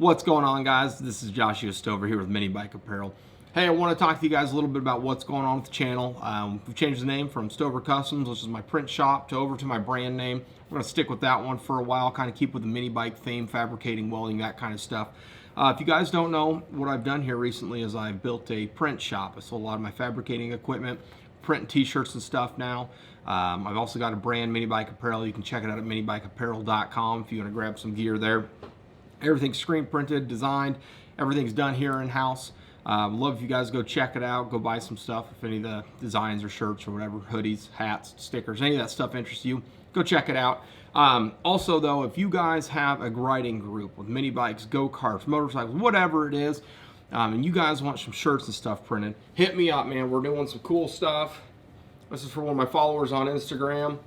What's going on, guys? This is Joshua Stover here with Minibike Apparel. Hey, I want to talk to you guys a little bit about what's going on with the channel. We've changed the name from Stover Customs, which is my print shop, to over to my brand name. We're going to stick with that one for a while, kind of keep with the mini bike theme, fabricating, welding, that kind of stuff. If you guys don't know, what I've done here recently is I've built a print shop. I sold a lot of my fabricating equipment, printing t-shirts and stuff now. I've also got a brand, Minibike Apparel. You can check it out at minibikeapparel.com if you want to grab some gear there. Everything's screen printed, designed, everything's done here in-house. Love if you guys go check it out, go buy some stuff. If any of the designs or shirts or whatever, hoodies, hats, stickers, any of that stuff interests you, go check it out. Also though, if you guys have a riding group with mini bikes, go-karts, motorcycles, whatever it is, and you guys want some shirts and stuff printed, hit me up, man. We're doing some cool stuff. This is for one of my followers on Instagram.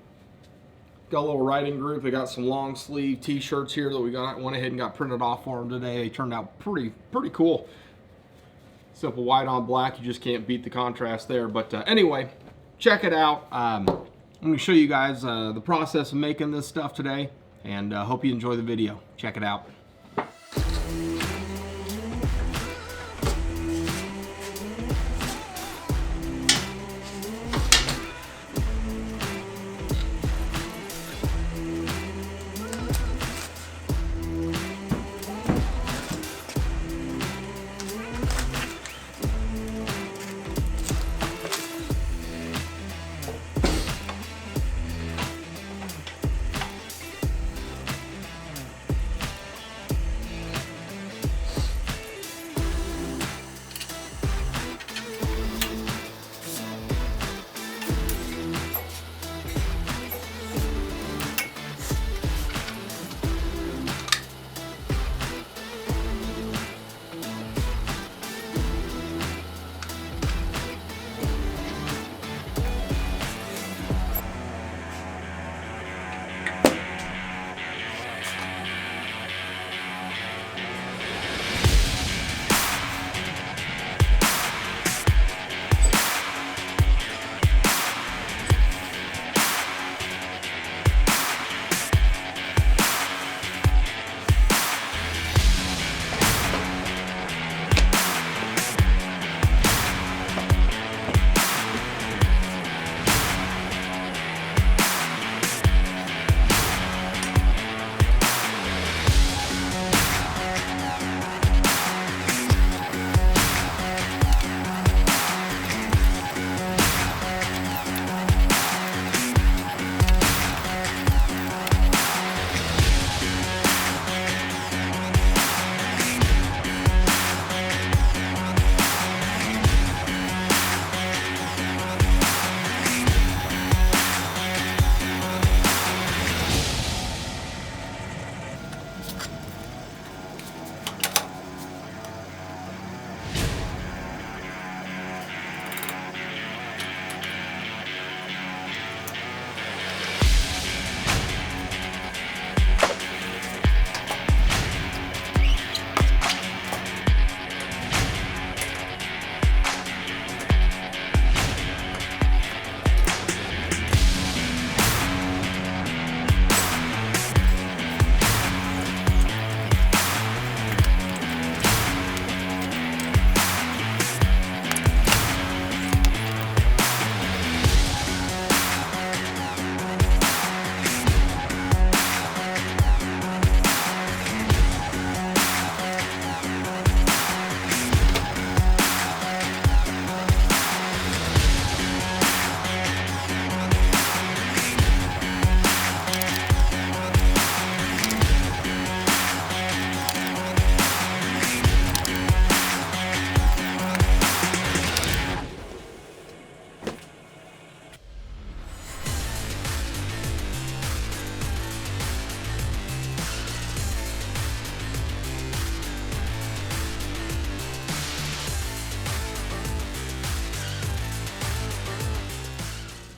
Got a little riding group. They got some long sleeve t-shirts here that we went ahead and got printed off for them today. They turned out pretty cool. Simple white on black. You just can't beat the contrast there. But anyway, check it out. I'm going to show you guys the process of making this stuff today, and hope you enjoy the video. Check it out.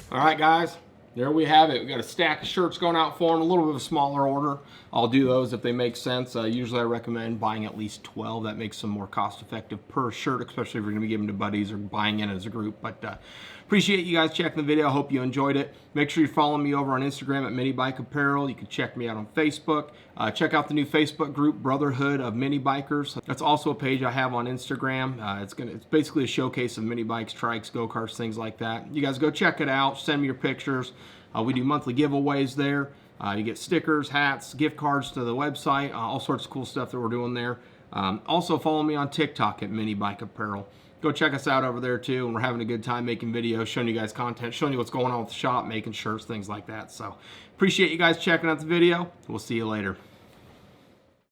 All right, guys, there we have it. We got a stack of shirts going out for them, a little bit of a smaller order. I'll do those if they make sense. Usually I recommend buying at least 12. That makes them more cost effective per shirt, especially if you're gonna be giving to buddies or buying in as a group. But appreciate you guys checking the video. I hope you enjoyed it. Make sure you follow me over on Instagram at Minibike Apparel. You can check me out on Facebook. Check out the new Facebook group, Brotherhood of Mini Bikers. That's also a page I have on Instagram. It's basically a showcase of mini bikes, trikes, go-karts, things like that. You guys go check it out. Send me your pictures. We do monthly giveaways there. You get stickers, hats, gift cards to the website, all sorts of cool stuff that we're doing there. Also follow me on TikTok at Minibike Apparel. Go check us out over there too, and we're having a good time making videos, showing you guys content, showing you what's going on with the shop, making shirts, things like that. So appreciate you guys checking out the video. We'll see you later.